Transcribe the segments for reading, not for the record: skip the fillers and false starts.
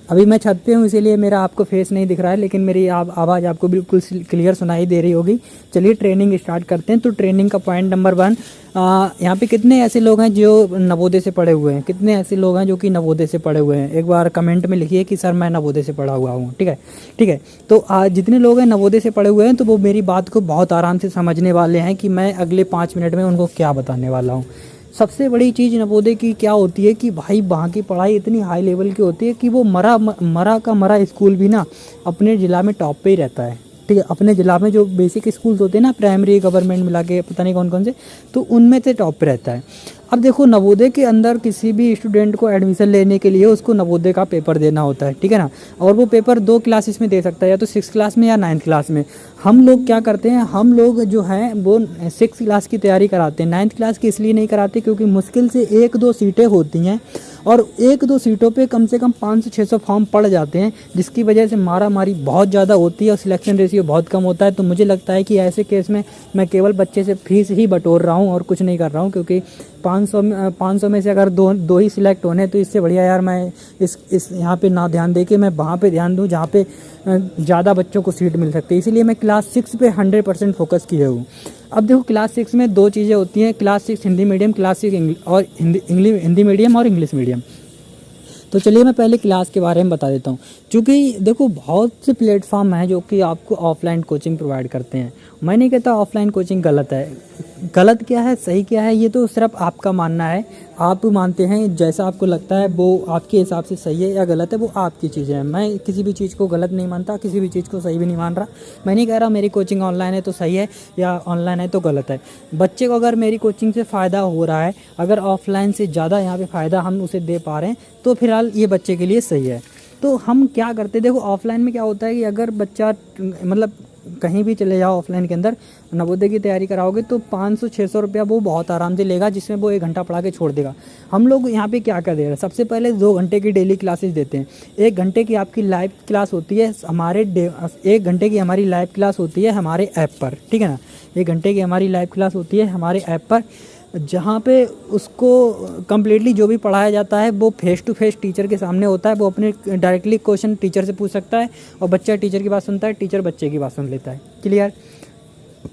अभी मैं छत पे हूँ इसीलिए मेरा आपको फेस नहीं दिख रहा है, लेकिन मेरी आवाज़ आपको बिल्कुल क्लियर सुनाई दे रही होगी। चलिए ट्रेनिंग स्टार्ट करते हैं। तो ट्रेनिंग का पॉइंट नंबर 1, यहाँ पे कितने ऐसे लोग हैं जो नवोदय से पढ़े हुए हैं? कितने ऐसे लोग हैं जो कि नवोदय से पढ़े हुए हैं? एक बार कमेंट में लिखिए कि सर मैं नवोदय से पढ़ा हुआ हूँ। ठीक है, ठीक है। तो जितने लोग हैं नवोदय से पढ़े हुए हैं तो वो मेरी बात को बहुत आराम से समझने वाले हैं कि मैं अगले 5 मिनट में उनको क्या बताने वाला हूँ। सबसे बड़ी चीज़ नवोदय की क्या होती है कि भाई वहाँ की पढ़ाई इतनी हाई लेवल की होती है कि वो मरा का मरा स्कूल भी ना अपने ज़िला में टॉप पे ही रहता है। ठीक है, अपने ज़िला में जो बेसिक स्कूल्स होते हैं ना, प्राइमरी गवर्नमेंट मिला के पता नहीं कौन कौन से, तो उनमें से टॉप पे रहता है। अब देखो नवोदय के अंदर किसी भी स्टूडेंट को एडमिशन लेने के लिए उसको नवोदय का पेपर देना होता है। ठीक है ना, और वो पेपर 2 क्लासेस में दे सकता है, या तो 6 क्लास में या 9th क्लास में। हम लोग क्या करते हैं, हम लोग जो हैं वो 6 क्लास की तैयारी कराते हैं। 9th क्लास की इसलिए नहीं कराते क्योंकि मुश्किल से 1-2 सीटें होती हैं और 1-2 सीटों पे कम से कम 500-600 फॉर्म पड़ जाते हैं, जिसकी वजह से मारा मारी बहुत ज़्यादा होती है और सिलेक्शन रेशियो बहुत कम होता है। तो मुझे लगता है कि ऐसे केस में मैं केवल बच्चे से फीस ही बटोर रहा हूँ और कुछ नहीं कर रहा हूँ, क्योंकि 500 में से अगर दो ही सिलेक्ट होने तो इससे बढ़िया यार मैं इस यहाँ पे ना ध्यान दे के मैं वहाँ पे ध्यान दूँ जहाँ पे ज़्यादा बच्चों को सीट मिल सकती है। इसीलिए मैं क्लास 6 पे 100% फोकस किए हूँ। अब देखो क्लास 6 में 2 चीज़ें होती हैं, class 6 Hindi medium, class 6 Hindi medium और इंग्लिश मीडियम। तो चलिए मैं पहले क्लास के बारे में बता देता हूँ। क्योंकि देखो बहुत से प्लेटफॉर्म हैं जो कि आपको ऑफलाइन कोचिंग प्रोवाइड करते हैं। मैं नहीं कहता ऑफलाइन कोचिंग गलत है, गलत क्या है सही क्या है ये तो सिर्फ आपका मानना है। आप मानते हैं, जैसा आपको लगता है वो आपके हिसाब से सही है या गलत है, वो आपकी चीज़ है। मैं किसी भी चीज़ को गलत नहीं मानता, किसी भी चीज़ को सही भी नहीं मान रहा। मैं नहीं कह रहा मेरी कोचिंग ऑनलाइन है तो सही है या ऑनलाइन है तो गलत है। बच्चे को अगर मेरी कोचिंग से फ़ायदा हो रहा है, अगर ऑफलाइन से ज़्यादा यहाँ पे फ़ायदा हम उसे दे पा रहे हैं, तो फिलहाल ये बच्चे के लिए सही है। तो हम क्या करते हैं, देखो ऑफलाइन में क्या होता है कि अगर बच्चा मतलब कहीं भी चले जाओ ऑफलाइन के अंदर नवोदय की तैयारी कराओगे तो 500-600 रुपया वो बहुत आराम से लेगा, जिसमें वो 1 घंटा पढ़ा के छोड़ देगा। हम लोग यहाँ पे क्या कर दे रहे हैं, सबसे पहले 2 घंटे की डेली क्लासेस देते हैं। 1 घंटे की आपकी लाइव क्लास होती है 1 घंटे की हमारी लाइव क्लास होती है हमारे ऐप पर। ठीक है ना, 1 घंटे की हमारी लाइव क्लास होती है हमारे ऐप पर, जहाँ पे उसको कम्प्लीटली जो भी पढ़ाया जाता है वो फेस टू फेस टीचर के सामने होता है। वो अपने डायरेक्टली क्वेश्चन टीचर से पूछ सकता है और बच्चा टीचर की बात सुनता है, टीचर बच्चे की बात सुन लेता है। क्लियर।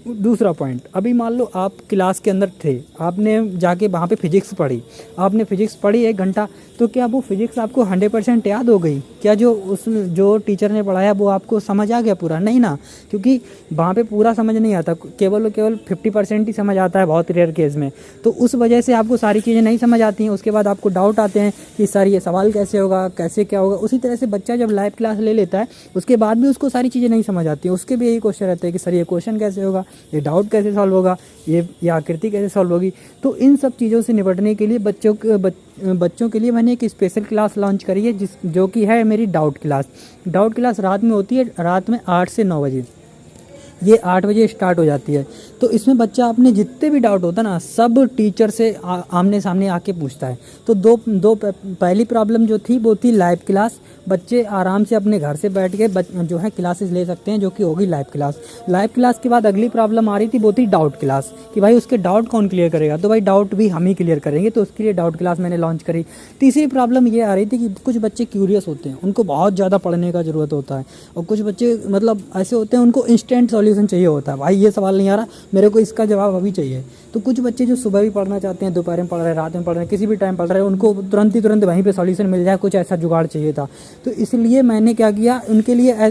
दूसरा पॉइंट, अभी मान लो आप क्लास के अंदर थे, आपने जाके वहाँ पे फिजिक्स पढ़ी, आपने फिजिक्स पढ़ी 1 घंटा, तो क्या वो फिजिक्स आपको 100% याद हो गई? क्या जो टीचर ने पढ़ाया वो आपको समझ आ गया पूरा? नहीं ना, क्योंकि वहाँ पे पूरा समझ नहीं आता, केवल 50% ही समझ आता है बहुत रेयर केस में। तो उस वजह से आपको सारी चीज़ें नहीं समझ आती हैं। उसके बाद आपको डाउट आते हैं कि सर ये सवाल कैसे होगा, कैसे क्या होगा। उसी तरह से बच्चा जब लाइव क्लास ले लेता है उसके बाद भी उसको सारी चीज़ें नहीं समझ आती हैं, उसके भी यही क्वेश्चन रहते हैं कि सर ये क्वेश्चन कैसे होगा, ये डाउट कैसे सॉल्व होगा, ये आकृति कैसे सॉल्व होगी। तो इन सब चीज़ों से निपटने के लिए बच्चों के लिए मैंने एक स्पेशल क्लास लॉन्च करी है जो कि है मेरी डाउट क्लास। डाउट क्लास रात में होती है, रात में 8 से 9 बजे। ये 8 बजे स्टार्ट हो जाती है। तो इसमें बच्चा अपने जितने भी डाउट होता है ना सब टीचर से आमने सामने आके पूछता है। तो पहली प्रॉब्लम जो थी वो थी लाइव क्लास। बच्चे आराम से अपने घर से बैठ के जो है क्लासेस ले सकते हैं, जो कि होगी लाइव क्लास। लाइव क्लास के बाद अगली प्रॉब्लम आ रही थी, वो थी डाउट क्लास, कि भाई उसके डाउट कौन क्लियर करेगा। तो भाई डाउट भी हम ही क्लियर करेंगे, तो उसके लिए डाउट क्लास मैंने लॉन्च करी। तीसरी प्रॉब्लम ये आ रही थी कि कुछ बच्चे क्यूरियस होते हैं, उनको बहुत ज़्यादा पढ़ने का ज़रूरत होता है, और कुछ बच्चे मतलब ऐसे होते हैं उनको इंस्टेंट सॉल्यूशन चाहिए होता है। भाई ये सवाल नहीं आ रहा, मेरे को इसका जवाब अभी चाहिए। तो कुछ बच्चे जो सुबह भी पढ़ना चाहते हैं, दोपहर में पढ़ रहे हैं, रात में पढ़ रहे हैं, किसी भी टाइम पढ़ रहे हैं, उनको तुरंत वहीं पे सॉल्यूशन मिल जाए, कुछ ऐसा जुगाड़ चाहिए था। तो इसलिए मैंने क्या किया, उनके लिए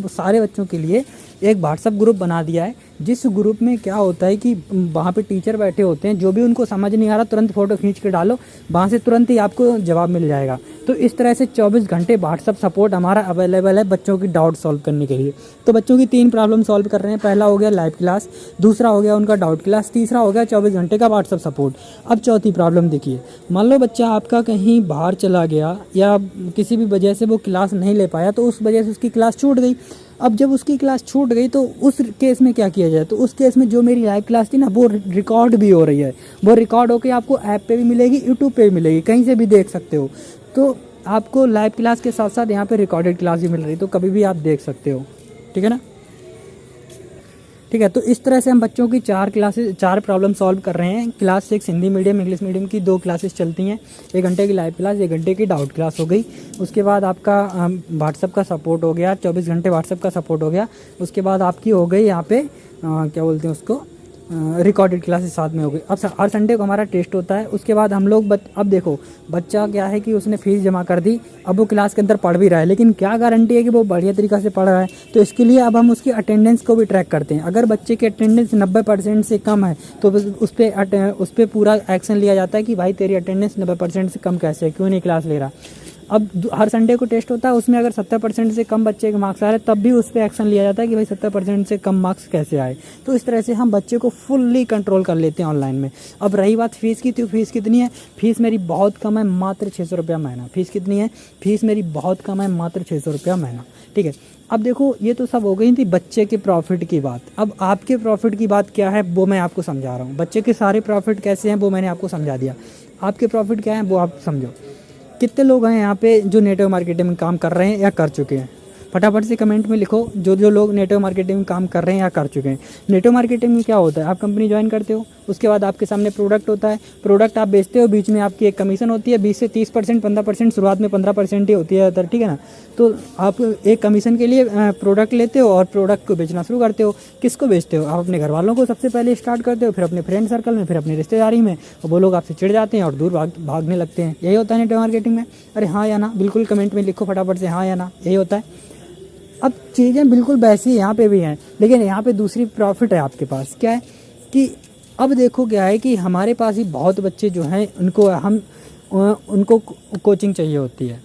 सारे बच्चों के लिए एक व्हाट्सएप ग्रुप बना दिया है, जिस ग्रुप में क्या होता है कि वहाँ पे टीचर बैठे होते हैं, जो भी उनको समझ नहीं आ रहा तुरंत फ़ोटो खींच के डालो, वहाँ से तुरंत ही आपको जवाब मिल जाएगा। तो इस तरह से 24 घंटे व्हाट्सएप सपोर्ट हमारा अवेलेबल है बच्चों की डाउट सॉल्व करने के लिए। तो बच्चों की 3 प्रॉब्लम सॉल्व कर रहे हैं। पहला हो गया लाइव क्लास, दूसरा हो गया उनका डाउट क्लास, तीसरा हो गया 24 घंटे का व्हाट्सएप सपोर्ट। अब चौथी प्रॉब्लम देखिए, मान लो बच्चा आपका कहीं बाहर चला गया या किसी भी वजह से वो क्लास नहीं ले पाया, तो उस वजह से उसकी क्लास छूट गई। अब जब उसकी क्लास छूट गई तो उस केस में क्या किया जाए, तो उस केस में जो मेरी लाइव क्लास थी ना वो रिकॉर्ड भी हो रही है। वो रिकॉर्ड होकर आपको ऐप पे भी मिलेगी, यूट्यूब पे भी मिलेगी, कहीं से भी देख सकते हो। तो आपको लाइव क्लास के साथ साथ यहाँ पे रिकॉर्डेड क्लास भी मिल रही है, तो कभी भी आप देख सकते हो। ठीक है ना। ठीक है। तो इस तरह से हम बच्चों की 4 प्रॉब्लम सॉल्व कर रहे हैं। Class 6 Hindi medium English medium की 2 क्लासेस चलती हैं, 1 घंटे की लाइव क्लास, 1 घंटे की डाउट क्लास हो गई। उसके बाद आपका व्हाट्सअप का सपोर्ट हो गया, 24 घंटे व्हाट्सअप का सपोर्ट हो गया। उसके बाद आपकी हो गई यहाँ पे क्या बोलते हैं उसको, रिकॉर्डेड क्लासेस साथ में हो गई। अब हर संडे को हमारा टेस्ट होता है। उसके बाद हम लोग अब देखो बच्चा क्या है कि उसने फीस जमा कर दी, अब वो क्लास के अंदर पढ़ भी रहा है, लेकिन क्या गारंटी है कि वो बढ़िया तरीक़ा से पढ़ रहा है। तो इसके लिए अब हम उसकी अटेंडेंस को भी ट्रैक करते हैं। अगर बच्चे की अटेंडेंस 90% से कम है तो उस पर पूरा एक्शन लिया जाता है कि भाई तेरी अटेंडेंस 90% से कम कैसे है, क्यों नहीं क्लास ले रहा। अब हर संडे को टेस्ट होता है, उसमें अगर 70% से कम बच्चे के मार्क्स आ रहे हैं तब भी उस पर एक्शन लिया जाता है कि भाई 70% से कम मार्क्स कैसे आए। तो इस तरह से हम बच्चे को फुल्ली कंट्रोल कर लेते हैं ऑनलाइन में। अब रही बात फीस की, तो फीस कितनी है? फीस मेरी बहुत कम है, मात्र 600 रुपया महीना। फीस कितनी है? फीस मेरी बहुत कम है, मात्र 600 रुपया महीना। ठीक है। अब देखो ये तो सब हो गई थी बच्चे के प्रॉफिट की बात। अब आपके प्रॉफिट की बात क्या है वो मैं आपको समझा रहा हूँ। बच्चे के सारे प्रॉफिट कैसे हैं वो मैंने आपको समझा दिया। आपके प्रॉफिट क्या है वो आप समझो। कितने लोग हैं यहाँ पे जो नेटवर्क मार्केटिंग में काम कर रहे हैं या कर चुके हैं? फटाफट से कमेंट में लिखो जो लोग नेटवर्क मार्केटिंग में काम कर रहे हैं या कर चुके हैं। नेटवर्क मार्केटिंग में क्या होता है, आप कंपनी ज्वाइन करते हो, उसके बाद आपके सामने प्रोडक्ट होता है, प्रोडक्ट आप बेचते हो, बीच में आपकी एक कमीशन होती है 20 से 30%, 15%, शुरुआत में 15% ही होती है ज़्यादातर, ठीक है ना। तो आप एक कमीशन के लिए प्रोडक्ट लेते हो और प्रोडक्ट को बेचना शुरू करते हो। किसको बेचते हो? आप अपने घर वालों को सबसे पहले स्टार्ट करते हो, फिर अपने फ्रेंड सर्कल में, फिर अपनी रिश्तेदारी में, और वो लोग आपसे चिढ़ जाते हैं और दूर भागने लगते हैं। यही होता है नेटवर्क मार्केटिंग में। अरे हाँ या ना, बिल्कुल कमेंट में लिखो फटाफट से, हाँ या ना, यही होता है। अब चीज़ें बिल्कुल वैसी यहाँ पे भी हैं, लेकिन यहाँ पे दूसरी प्रॉफिट है आपके पास। क्या है कि अब देखो क्या है कि हमारे पास ही बहुत बच्चे जो हैं उनको कोचिंग चाहिए होती है।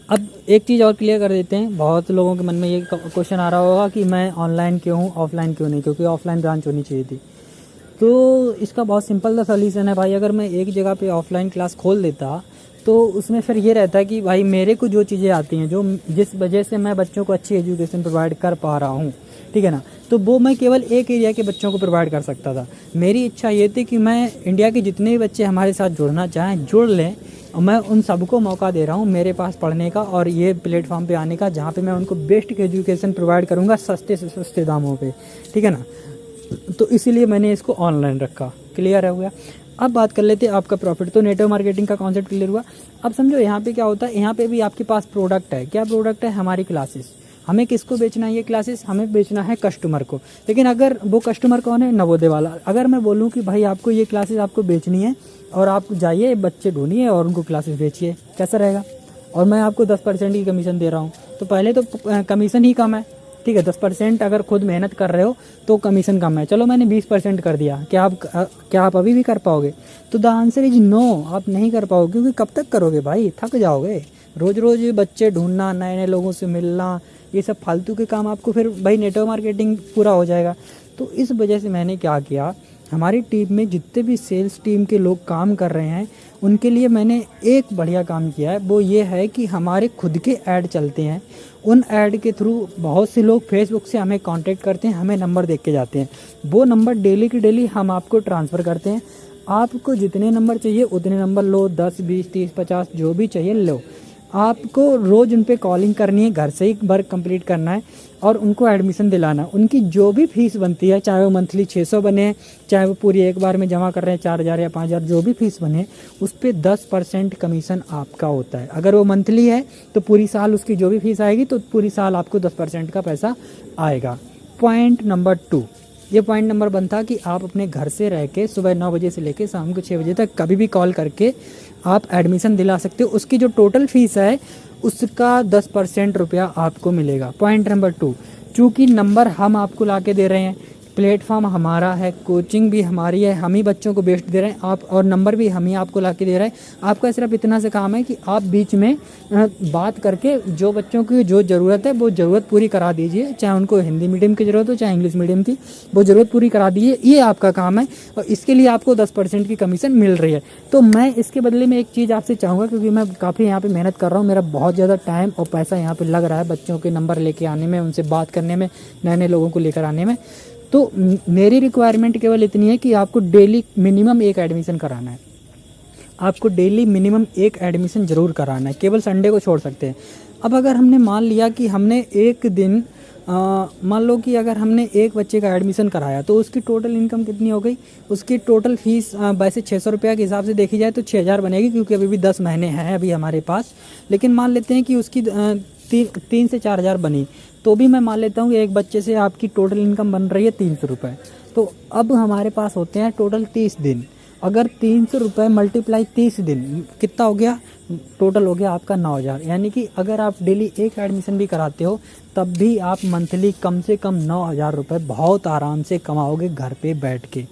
अब एक चीज़ और क्लियर कर देते हैं, बहुत लोगों के मन में ये क्वेश्चन आ रहा होगा कि मैं ऑनलाइन क्यों हूँ, ऑफलाइन क्यों नहीं, क्योंकि ऑफलाइन ब्रांच होनी चाहिए थी। तो इसका बहुत सिंपल सा सोल्यूशन है भाई। अगर मैं एक जगह पे ऑफलाइन क्लास खोल देता तो उसमें फिर ये रहता है कि भाई मेरे को जो चीज़ें आती हैं, जो जिस वजह से मैं बच्चों को अच्छी एजुकेशन प्रोवाइड कर पा रहा हूँ, ठीक है ना, तो वो मैं केवल एक एरिया के बच्चों को प्रोवाइड कर सकता था। मेरी इच्छा ये थी कि मैं इंडिया के जितने भी बच्चे हमारे साथ जुड़ना चाहें जुड़ लें, और मैं उन सबको मौका दे रहा हूँ मेरे पास पढ़ने का और ये प्लेटफॉर्म पे आने का, जहाँ पे मैं उनको बेस्ट एजुकेशन प्रोवाइड करूँगा सस्ते से सस्ते दामों पे, ठीक है ना। तो इसीलिए मैंने इसको ऑनलाइन रखा। क्लियर हो गया। अब बात कर लेते हैं आपका प्रॉफिट। तो नेटवर्क मार्केटिंग का कॉन्सेप्ट क्लियर हुआ। अब समझो यहाँ पे क्या होता है, यहाँ पे भी आपके पास प्रोडक्ट है। क्या प्रोडक्ट है? हमारी क्लासेस। हमें किसको बेचना है ये क्लासेस? हमें बेचना है कस्टमर को। लेकिन अगर वो कस्टमर कौन है? नवोदय वाला। अगर मैं बोलूँ कि भाई आपको ये क्लासेस आपको बेचनी है और आप जाइए बच्चे ढूंढिए और उनको क्लासेस बेचिए, कैसा रहेगा? और मैं आपको 10% की कमीशन दे रहा हूँ, तो पहले तो कमीशन ही कम है, ठीक है। 10% अगर खुद मेहनत कर रहे हो तो कमीशन कम है। चलो मैंने 20% कर दिया, क्या आप अभी भी कर पाओगे? तो द आंसर इज नो, आप नहीं कर पाओगे। क्योंकि कब तक करोगे भाई, थक जाओगे। रोज़ रोज़ बच्चे ढूंढना, नए नए लोगों से मिलना, ये सब फालतू के काम आपको फिर भाई नेटवर्क मार्केटिंग पूरा हो जाएगा। तो इस वजह से मैंने क्या किया, हमारी टीम में जितने भी सेल्स टीम के लोग काम कर रहे हैं उनके लिए मैंने एक बढ़िया काम किया है। वो ये है कि हमारे खुद के ऐड चलते हैं, उन ऐड के थ्रू बहुत से लोग फेसबुक से हमें कांटेक्ट करते हैं, हमें नंबर देख के जाते हैं। वो नंबर डेली की डेली हम आपको ट्रांसफ़र करते हैं। आपको जितने नंबर चाहिए उतने नंबर लो, 10, 20, 30, 50 जो भी चाहिए लो। आपको रोज़ उन पे कॉलिंग करनी है, घर से ही वर्क कंप्लीट करना है और उनको एडमिशन दिलाना। उनकी जो भी फीस बनती है, चाहे वो मंथली 600 बने, चाहे वो पूरी एक बार में जमा कर रहे हैं 4000 या 5000, जो भी फीस बने उस पर 10% कमीशन आपका होता है। अगर वो मंथली है तो पूरी साल उसकी जो भी फीस आएगी तो पूरी साल आपको 10% का पैसा आएगा। पॉइंट नंबर 2, ये पॉइंट नंबर 1 था कि आप अपने घर से रह के सुबह 9 बजे से लेकर शाम को 6 बजे तक कभी भी कॉल करके आप एडमिशन दिला सकते हो। उसकी जो टोटल फीस है उसका 10% रुपया आपको मिलेगा। पॉइंट नंबर 2, चूँकि नंबर हम आपको ला के दे रहे हैं, प्लेटफॉर्म हमारा है, कोचिंग भी हमारी है, हम ही बच्चों को बेस्ट दे रहे हैं आप, और नंबर भी हम ही आपको ला के दे रहे हैं। आपका सिर्फ इतना से काम है कि आप बीच में बात करके जो बच्चों की जो ज़रूरत है वो ज़रूरत पूरी करा दीजिए। चाहे उनको हिंदी मीडियम की ज़रूरत हो चाहे इंग्लिश मीडियम की, वो ज़रूरत पूरी करा दीजिए। ये आपका काम है और इसके लिए आपको 10% की कमीशन मिल रही है। तो मैं इसके बदले में एक चीज़ आपसे चाहूँगा, क्योंकि मैं काफ़ी यहाँ पर मेहनत कर रहा हूँ, मेरा बहुत ज़्यादा टाइम और पैसा यहाँ पर लग रहा है बच्चों के नंबर लेके आने में, उनसे बात करने में, नए नए लोगों को लेकर आने में। तो मेरी रिक्वायरमेंट केवल इतनी है कि आपको डेली मिनिमम 1 एडमिशन कराना है। आपको डेली मिनिमम 1 एडमिशन ज़रूर कराना है, केवल संडे को छोड़ सकते हैं। अब अगर हमने मान लिया कि हमने एक दिन मान लो कि अगर हमने एक बच्चे का एडमिशन कराया तो उसकी टोटल इनकम कितनी हो गई, उसकी टोटल फीस वैसे 600 रुपये के हिसाब से देखी जाए तो 6000 बनेगी, क्योंकि अभी भी 10 महीने हैं अभी हमारे पास। लेकिन मान लेते हैं कि उसकी 3 से 4000 बनी, तो भी मैं मान लेता हूँ कि एक बच्चे से आपकी टोटल इनकम बन रही है 300 रुपये। तो अब हमारे पास होते हैं टोटल 30 दिन। अगर 300 रुपये मल्टीप्लाई 30 दिन कितना हो गया, टोटल हो गया आपका 9000। यानी कि अगर आप डेली एक एडमिशन भी कराते हो तब भी आप मंथली कम से कम 9000 रुपये बहुत आराम से कमाओगे घर पे बैठ के।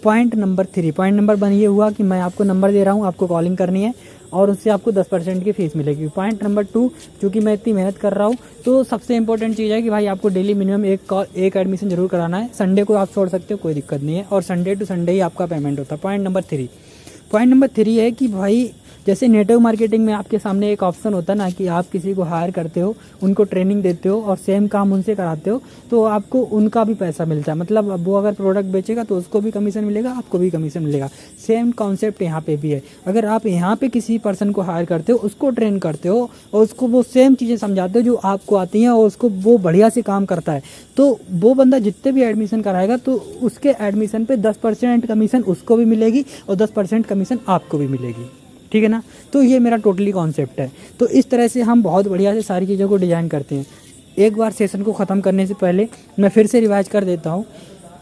पॉइंट नंबर 3, पॉइंट नंबर 1 ये हुआ कि मैं आपको नंबर दे रहा हूँ, आपको कॉलिंग करनी है और उससे आपको 10% की फ़ीस मिलेगी। पॉइंट नंबर 2, चूँकि मैं इतनी मेहनत कर रहा हूँ तो सबसे इंपॉर्टेंट चीज़ है कि भाई आपको डेली मिनिमम एक एडमिशन जरूर कराना है। संडे को आप छोड़ सकते हो, कोई दिक्कत नहीं है, और संडे टू संडे ही आपका पेमेंट होता है। पॉइंट नंबर 3 है कि भाई जैसे नेटवर्क मार्केटिंग में आपके सामने एक ऑप्शन होता है ना कि आप किसी को हायर करते हो, उनको ट्रेनिंग देते हो और सेम काम उनसे कराते हो, तो आपको उनका भी पैसा मिलता है। मतलब वो अगर प्रोडक्ट बेचेगा तो उसको भी कमीशन मिलेगा, आपको भी कमीशन मिलेगा। सेम कॉन्सेप्ट यहाँ पे भी है। अगर आप यहाँ पे किसी पर्सन को हायर करते हो, उसको ट्रेन करते हो और उसको वो सेम चीज़ें समझाते हो जो आपको आती हैं और उसको वो बढ़िया से काम करता है, तो वो बंदा जितने भी एडमिशन कराएगा तो उसके एडमिशन पे 10% कमीशन उसको भी मिलेगी और 10% कमीशन आपको भी मिलेगी। ठीक है ना। तो ये मेरा टोटली कॉन्सेप्ट है। तो इस तरह से हम बहुत बढ़िया से सारी चीज़ों को डिज़ाइन करते हैं। एक बार सेशन को ख़त्म करने से पहले मैं फिर से रिवाइज कर देता हूँ।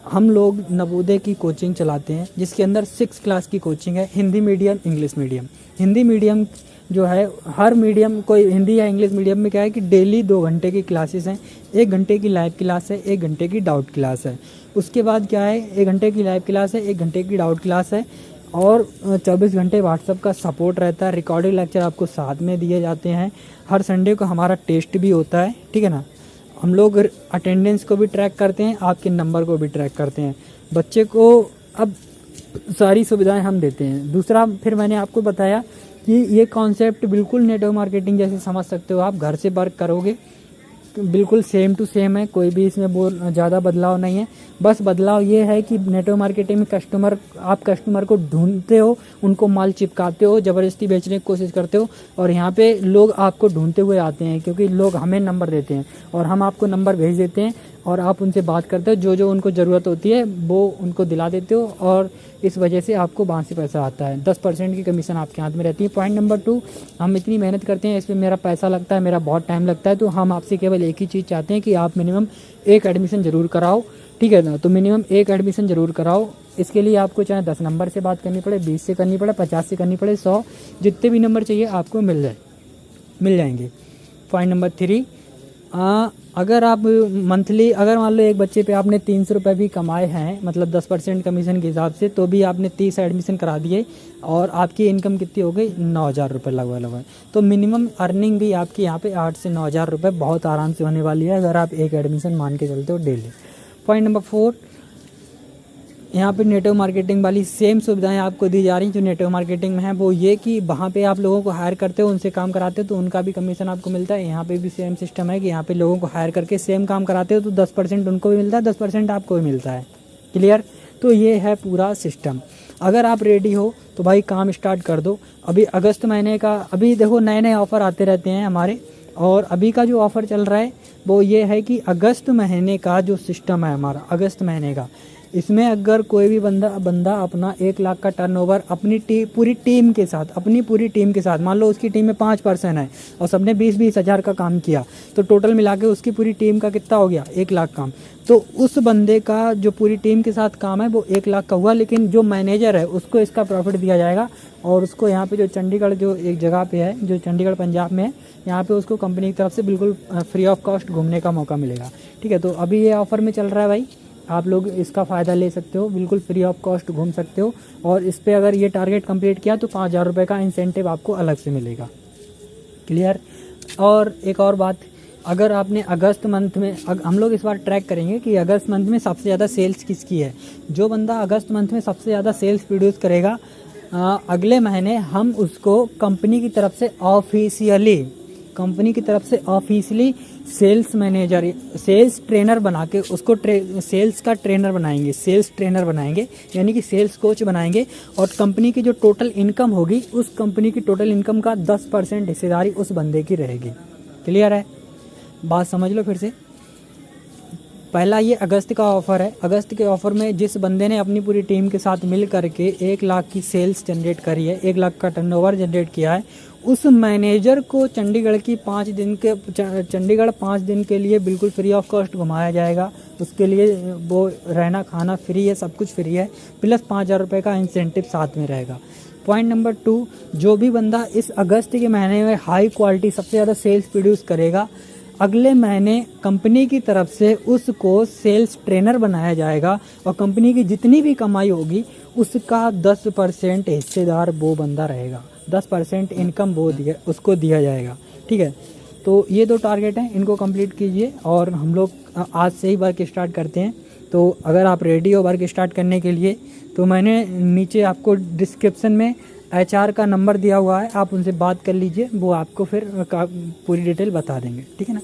हम लोग नवोदय की कोचिंग चलाते हैं जिसके अंदर 6 क्लास की कोचिंग है, Hindi medium, English medium. Hindi medium जो है, हर मीडियम कोई हिंदी या इंग्लिश मीडियम में क्या है कि डेली 2 घंटे की क्लासेस हैं। 1 घंटे की लाइव क्लास है, 1 घंटे की डाउट क्लास है। उसके बाद क्या है, 1 घंटे की लाइव क्लास है, 1 घंटे की डाउट क्लास है और 24 घंटे व्हाट्सएप का सपोर्ट रहता है। रिकॉर्डेड लेक्चर आपको साथ में दिए जाते हैं। हर संडे को हमारा टेस्ट भी होता है। ठीक है ना। हम लोग अटेंडेंस को भी ट्रैक करते हैं, आपके नंबर को भी ट्रैक करते हैं। बच्चे को अब सारी सुविधाएं हम देते हैं। दूसरा, फिर मैंने आपको बताया कि ये कॉन्सेप्ट बिल्कुल नेटवर्क मार्केटिंग जैसे समझ सकते हो, आप घर से वर्क करोगे, बिल्कुल सेम टू सेम है, कोई भी इसमें ज़्यादा बदलाव नहीं है। बस बदलाव ये है कि नेटवर्क मार्केटिंग में आप कस्टमर को ढूंढते हो, उनको माल चिपकाते हो, ज़बरदस्ती बेचने की कोशिश करते हो, और यहाँ पे लोग आपको ढूंढते हुए आते हैं क्योंकि लोग हमें नंबर देते हैं और हम आपको नंबर भेज देते हैं और आप उनसे बात करते हो, जो उनको ज़रूरत होती है वो उनको दिला देते हो और इस वजह से आपको वहाँ से पैसा आता है। 10% की कमीशन आपके हाथ में रहती है। पॉइंट नंबर 2, हम इतनी मेहनत करते हैं, इसमें मेरा पैसा लगता है, मेरा बहुत टाइम लगता है, तो हम आपसे केवल एक ही चीज़ चाहते हैं कि आप मिनिमम एक एडमिशन ज़रूर कराओ। ठीक है ना। तो मिनिमम एक एडमिशन ज़रूर कराओ। इसके लिए आपको चाहे 10 नंबर से बात करनी पड़े, 20 से करनी पड़े, 50 से करनी पड़े, 100, जितने भी नंबर चाहिए आपको मिल जाएंगे। पॉइंट नंबर 3, अगर आप मंथली, अगर मान लो एक बच्चे पे आपने 300 रुपये भी कमाए हैं, मतलब 10% कमीशन के हिसाब से, तो भी आपने 30 एडमिशन करा दिए और आपकी इनकम कितनी हो गई, 9000 रुपये लगभग। तो मिनिमम अर्निंग भी आपकी यहाँ पे 8 से 9000 रुपये बहुत आराम से होने वाली है अगर आप एक एडमिशन मान के चलते हो डेली। पॉइंट नंबर 4, यहाँ पे नेटवर्क मार्केटिंग वाली सेम सुविधाएं आपको दी जा रही जो नेटवर्क मार्केटिंग में है। वो ये कि वहाँ पे आप लोगों को हायर करते हो, उनसे काम कराते हो तो उनका भी कमीशन आपको मिलता है। यहाँ पे भी सेम सिस्टम है कि यहाँ पे लोगों को हायर करके सेम काम कराते हो तो 10% उनको भी मिलता है, 10% आपको भी मिलता है। क्लियर। तो ये है पूरा सिस्टम। अगर आप रेडी हो तो भाई काम स्टार्ट कर दो। अभी अगस्त महीने का, अभी देखो नए ऑफ़र आते रहते हैं हमारे, और अभी का जो ऑफ़र चल रहा है वो ये है कि अगस्त महीने का जो सिस्टम है हमारा, अगस्त महीने का, इसमें अगर कोई भी बंदा अपना 1 लाख का टर्नओवर अपनी पूरी टीम के साथ, मान लो उसकी टीम में 5 पर्सन है और सबने 20-20 हज़ार का काम किया, तो टोटल मिला के उसकी पूरी टीम का कितना हो गया, 1 लाख काम। तो उस बंदे का जो पूरी टीम के साथ काम है वो 1 लाख का हुआ, लेकिन जो मैनेजर है उसको इसका प्रॉफिट दिया जाएगा और उसको यहाँ पे जो चंडीगढ़ जो एक जगह पे है, जो चंडीगढ़ पंजाब में है, यहाँ पे उसको कंपनी की तरफ से बिल्कुल फ्री ऑफ कॉस्ट घूमने का मौका मिलेगा। ठीक है। तो अभी ये ऑफ़र में चल रहा है भाई, आप लोग इसका फ़ायदा ले सकते हो, बिल्कुल फ्री ऑफ कॉस्ट घूम सकते हो और इस पर अगर ये टारगेट कंप्लीट किया तो 5000 रुपये का इंसेंटिव आपको अलग से मिलेगा। क्लियर। और एक और बात, अगर आपने अगस्त मंथ में, हम लोग इस बार ट्रैक करेंगे कि अगस्त मंथ में सबसे ज़्यादा सेल्स किसकी है। जो बंदा अगस्त मंथ में सबसे ज़्यादा सेल्स प्रोड्यूस करेगा, अगले महीने हम उसको कंपनी की तरफ से officially sales manager, sales trainer बना के उसको सेल्स का ट्रेनर बनाएंगे, सेल्स ट्रेनर बनाएंगे, यानी कि सेल्स कोच बनाएंगे। और कंपनी की जो टोटल इनकम होगी, उस कंपनी की टोटल इनकम का 10% हिस्सेदारी उस बंदे की रहेगी। क्लियर है। बात समझ लो फिर से। पहला ये अगस्त का ऑफ़र है। अगस्त के ऑफ़र में जिस बंदे ने अपनी पूरी टीम के साथ मिल करके 1 लाख की सेल्स जनरेट करी है, 1 लाख का टर्नओवर जनरेट किया है, उस मैनेजर को चंडीगढ़ 5 दिन के लिए बिल्कुल फ्री ऑफ कॉस्ट घुमाया जाएगा। उसके लिए वो रहना खाना फ्री है, सब कुछ फ्री है, प्लस 5,000 रुपये का इंसेंटिव साथ में रहेगा। पॉइंट नंबर 2, जो भी बंदा इस अगस्त के महीने में हाई क्वालिटी सबसे ज़्यादा सेल्स प्रोड्यूस करेगा, अगले महीने कंपनी की तरफ से उसको सेल्स ट्रेनर बनाया जाएगा और कंपनी की जितनी भी कमाई होगी उसका 10% हिस्सेदार वो बंदा रहेगा। 10% इनकम उसको दिया जाएगा। ठीक है, तो ये 2 टारगेट हैं, इनको कंप्लीट कीजिए और हम लोग आज से ही वर्क स्टार्ट करते हैं। तो अगर आप रेडी हो वर्क स्टार्ट करने के लिए तो मैंने नीचे आपको डिस्क्रिप्शन में HR का नंबर दिया हुआ है, आप उनसे बात कर लीजिए, वो आपको फिर पूरी डिटेल बता देंगे। ठीक है ना।